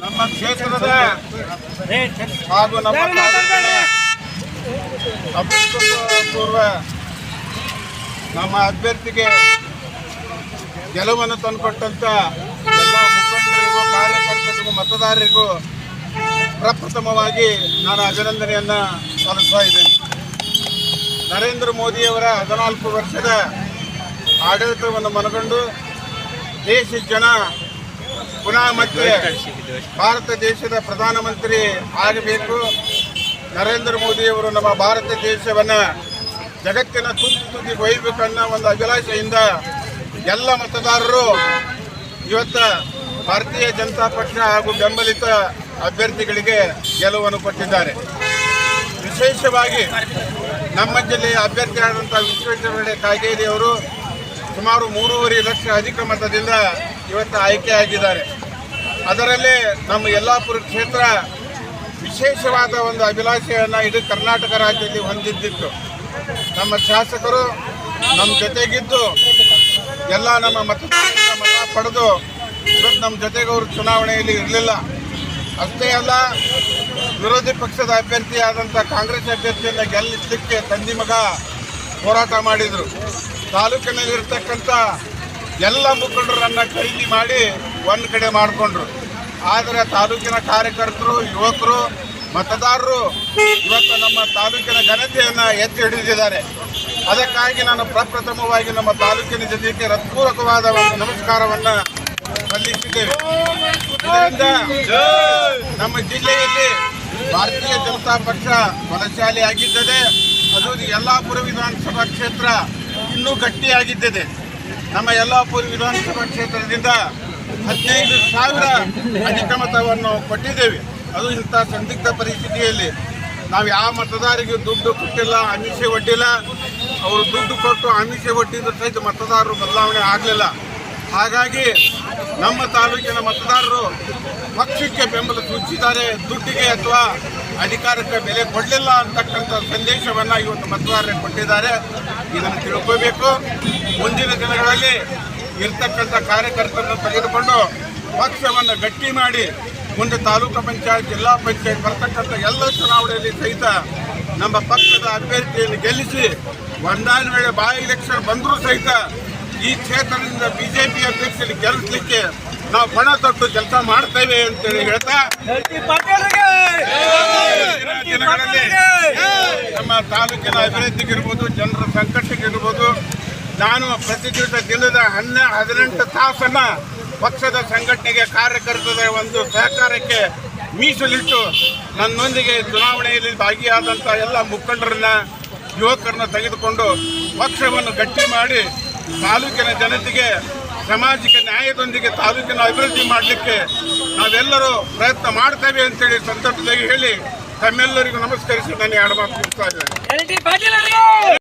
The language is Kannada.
ನಮ್ಮ ಕ್ಷೇತ್ರದ ಹಾಗೂ ನಮ್ಮ ಅಭೂತಪೂರ್ವ ನಮ್ಮ ಅಭ್ಯರ್ಥಿಗೆ ಗೆಲುವನ್ನು ತಂದುಕೊಟ್ಟಂತ ಎಲ್ಲ ಮುಖಂಡರಿಗೂ ಕಾರ್ಯಕರ್ತರಿಗೂ ಮತದಾರರಿಗೂ ಪ್ರಪ್ರಥಮವಾಗಿ ನಾನು ಅಭಿನಂದನೆಯನ್ನು ಸಲ್ಲಿಸ್ತಾ ಇದ್ದೇನೆ. ನರೇಂದ್ರ ಮೋದಿಯವರ 14 ವರ್ಷದ ಆಡಳಿತವನ್ನು ಮನಗಂಡು ದೇಶ ಜನ ಪುನಃ ಮತ್ತೆ ಭಾರತ ದೇಶದ ಪ್ರಧಾನಮಂತ್ರಿ ಆಗಬೇಕು. ನರೇಂದ್ರ ಮೋದಿಯವರು ನಮ್ಮ ಭಾರತ ದೇಶವನ್ನು ಜಗತ್ತಿನ ತುದಿಗೆ ಒಯ್ಯಬೇಕನ್ನೋ ಒಂದು ಅಭಿಲಾಷೆಯಿಂದ ಎಲ್ಲ ಮತದಾರರು ಇವತ್ತು ಭಾರತೀಯ ಜನತಾ ಪಕ್ಷ ಹಾಗೂ ಬೆಂಬಲಿತ ಅಭ್ಯರ್ಥಿಗಳಿಗೆ ಗೆಲುವನ್ನು ಕೊಟ್ಟಿದ್ದಾರೆ. ವಿಶೇಷವಾಗಿ ನಮ್ಮ ಜಿಲ್ಲೆಯ ಅಭ್ಯರ್ಥಿಯಾದಂಥ ವಿಶ್ವೇಶ್ವರ ಕಾಗೇರಿ ಅವರು ಸುಮಾರು 3.5 ಲಕ್ಷ ಅಧಿಕ ಮತದಿಂದ ಇವತ್ತು ಆಯ್ಕೆಯಾಗಿದ್ದಾರೆ. ಅದರಲ್ಲಿ ನಮ್ಮ ಯಲ್ಲಾಪುರ ಕ್ಷೇತ್ರ ವಿಶೇಷವಾದ ಒಂದು ಅಭಿಲಾಷೆಯನ್ನು ಇಡೀ ಕರ್ನಾಟಕ ರಾಜ್ಯದಲ್ಲಿ ಹೊಂದಿದ್ದಿತ್ತು. ನಮ್ಮ ಶಾಸಕರು ನಮ್ಮ ಜೊತೆಗಿದ್ದು ಎಲ್ಲ ನಮ್ಮ ಮತದಾರರಿಂದ ಮತ ಪಡೆದು ಇವತ್ತು ನಮ್ಮ ಜೊತೆಗೆ ಅವರು ಚುನಾವಣೆಯಲ್ಲಿ ಇರಲಿಲ್ಲ. ಅಷ್ಟೇ ಅಲ್ಲ, ವಿರೋಧಿ ಪಕ್ಷದ ಅಭ್ಯರ್ಥಿಯಾದಂಥ ಕಾಂಗ್ರೆಸ್ ಅಭ್ಯರ್ಥಿಯನ್ನು ಗೆಲ್ಲಿಸಲಿಕ್ಕೆ ತಂದಿ ಮಗ ಹೋರಾಟ ಮಾಡಿದರು. ತಾಲೂಕಿನಲ್ಲಿರ್ತಕ್ಕಂಥ ಎಲ್ಲ ಮುಖಂಡರನ್ನು ಖರೀದಿ ಮಾಡಿ ಒಂದು ಕಡೆ ಮಾಡಿಕೊಂಡ್ರು. ಆದರೆ ತಾಲೂಕಿನ ಕಾರ್ಯಕರ್ತರು, ಯುವಕರು, ಮತದಾರರು ಇವತ್ತು ನಮ್ಮ ತಾಲೂಕಿನ ಘನತೆಯನ್ನು ಎತ್ತಿ ಹಿಡಿದಿದ್ದಾರೆ. ಅದಕ್ಕಾಗಿ ನಾನು ಪ್ರಪ್ರಥಮವಾಗಿ ನಮ್ಮ ತಾಲೂಕಿನ ಜನತೆಗೆ ಹೃತ್ಪೂರ್ವಕವಾದ ಒಂದು ನಮಸ್ಕಾರವನ್ನು ಸಲ್ಲಿಸಿದ್ದೇವೆ. ಇದರಿಂದ ನಮ್ಮ ಜಿಲ್ಲೆಯಲ್ಲಿ ಭಾರತೀಯ ಜನತಾ ಪಕ್ಷ ಬಲಶಾಲಿಯಾಗಿದ್ದರೆ, ಅದು ಯಲ್ಲಾಪುರ ವಿಧಾನಸಭಾ ಕ್ಷೇತ್ರ ಇನ್ನೂ ಗಟ್ಟಿಯಾಗಿದ್ದಿದೆ. ನಮ್ಮ ಯಲ್ಲಾಪುರ ವಿಧಾನಸಭಾ ಕ್ಷೇತ್ರದಿಂದ 15,000 ಅಧಿಕ ಮತವನ್ನು ಕೊಟ್ಟಿದ್ದೇವೆ. ಅದು ಇಂಥ ಸಂದಿಗ್ಧ ಪರಿಸ್ಥಿತಿಯಲ್ಲಿ ನಾವು ಯಾವ ಮತದಾರರಿಗೂ ದುಡ್ಡು ಕೊಟ್ಟಿಲ್ಲ, ಆಮಿಷ ಒಡ್ಡಿಲ್ಲ. ಅವರು ದುಡ್ಡು ಕೊಟ್ಟು ಆಮಿಷ ಒಡ್ಡಿದ್ರು ಸಹಿತ ಮತದಾರರು ಬದಲಾವಣೆ ಆಗಲಿಲ್ಲ. ಹಾಗಾಗಿ ನಮ್ಮ ತಾಲೂಕಿನ ಮತದಾರರು ಪಕ್ಷಕ್ಕೆ ಬೆಂಬಲ ಸೂಚಿಸಿದ್ದಾರೆ, ದುಡ್ಡಿಗೆ ಅಥವಾ ಅಧಿಕಾರಕ್ಕೆ ಬೆಲೆ ಕೊಡಲಿಲ್ಲ ಅಂತಕ್ಕಂಥ ಸಂದೇಶವನ್ನು ಇವತ್ತು ಮತದಾರರಿಗೆ ಕೊಟ್ಟಿದ್ದಾರೆ. ಇದನ್ನು ತಿಳ್ಕೋಬೇಕು. ಮುಂದಿನ ದಿನಗಳಲ್ಲಿ ಇರ್ತಕ್ಕಂಥ ಕಾರ್ಯಕರ್ತರನ್ನು ತೆಗೆದುಕೊಂಡು ಪಕ್ಷವನ್ನು ಗಟ್ಟಿ ಮಾಡಿ ಮುಂದೆ ತಾಲೂಕು ಪಂಚಾಯತ್, ಜಿಲ್ಲಾ ಪಂಚಾಯತ್ ಬರ್ತಕ್ಕಂಥ ಎಲ್ಲ ಚುನಾವಣೆಯಲ್ಲಿ ಸಹಿತ ನಮ್ಮ ಪಕ್ಷದ ಅಭ್ಯರ್ಥಿಯನ್ನು ಗೆಲ್ಲಿಸಿ ಒಂದಾದ ವೇಳೆ ಬಾಯಿ ಎಲೆಕ್ಷನ್ ಬಂದರೂ ಸಹಿತ ಈ ಕ್ಷೇತ್ರದಿಂದ ಬಿಜೆಪಿ ಅಭ್ಯರ್ಥಿಯಲ್ಲಿ ಗೆಲ್ಲಿಸಲಿಕ್ಕೆ ನಾವು ಪಣ ತೊಟ್ಟು ಕೆಲಸ ಮಾಡ್ತೇವೆ ಅಂತೇಳಿ ಹೇಳ್ತಾ, ದಿನಗಳಲ್ಲಿ ನಮ್ಮ ತಾಲೂಕಿನ ಅಭಿವೃದ್ಧಿಗಿರ್ಬೋದು, ಜನರ ಸಂಕಷ್ಟಕ್ಕಿರ್ಬೋದು, ನಾನು ಪ್ರತಿದಿನ ದಿನದ 18 ತಾಸನ್ನು ಪಕ್ಷದ ಸಂಘಟನೆಗೆ, ಕಾರ್ಯಕರ್ತರ ಒಂದು ಸಹಕಾರಕ್ಕೆ ಮೀಸಲಿಟ್ಟು ನನ್ನೊಂದಿಗೆ ಚುನಾವಣೆಯಲ್ಲಿ ಭಾಗಿಯಾದಂಥ ಎಲ್ಲ ಮುಖಂಡರನ್ನ, ಯುವಕರನ್ನ ತೆಗೆದುಕೊಂಡು ಪಕ್ಷವನ್ನು ಗಟ್ಟಿ ಮಾಡಿ ತಾಲೂಕಿನ ಜನತೆಗೆ ಸಾಮಾಜಿಕ ನ್ಯಾಯದೊಂದಿಗೆ ತಾಲೂಕಿನ ಅಭಿವೃದ್ಧಿ ಮಾಡಲಿಕ್ಕೆ ನಾವೆಲ್ಲರೂ ಪ್ರಯತ್ನ ಮಾಡ್ತೇವೆ ಅಂತೇಳಿ ಸಂದರ್ಭದಲ್ಲಿ ಹೇಳಿ ತಮ್ಮೆಲ್ಲರಿಗೂ ನಮಸ್ಕರಿಸಿ ನಾನು 2 ಮಾತು ಮುಗಿಸ್ತಾ ಇದ್ದೇನೆ.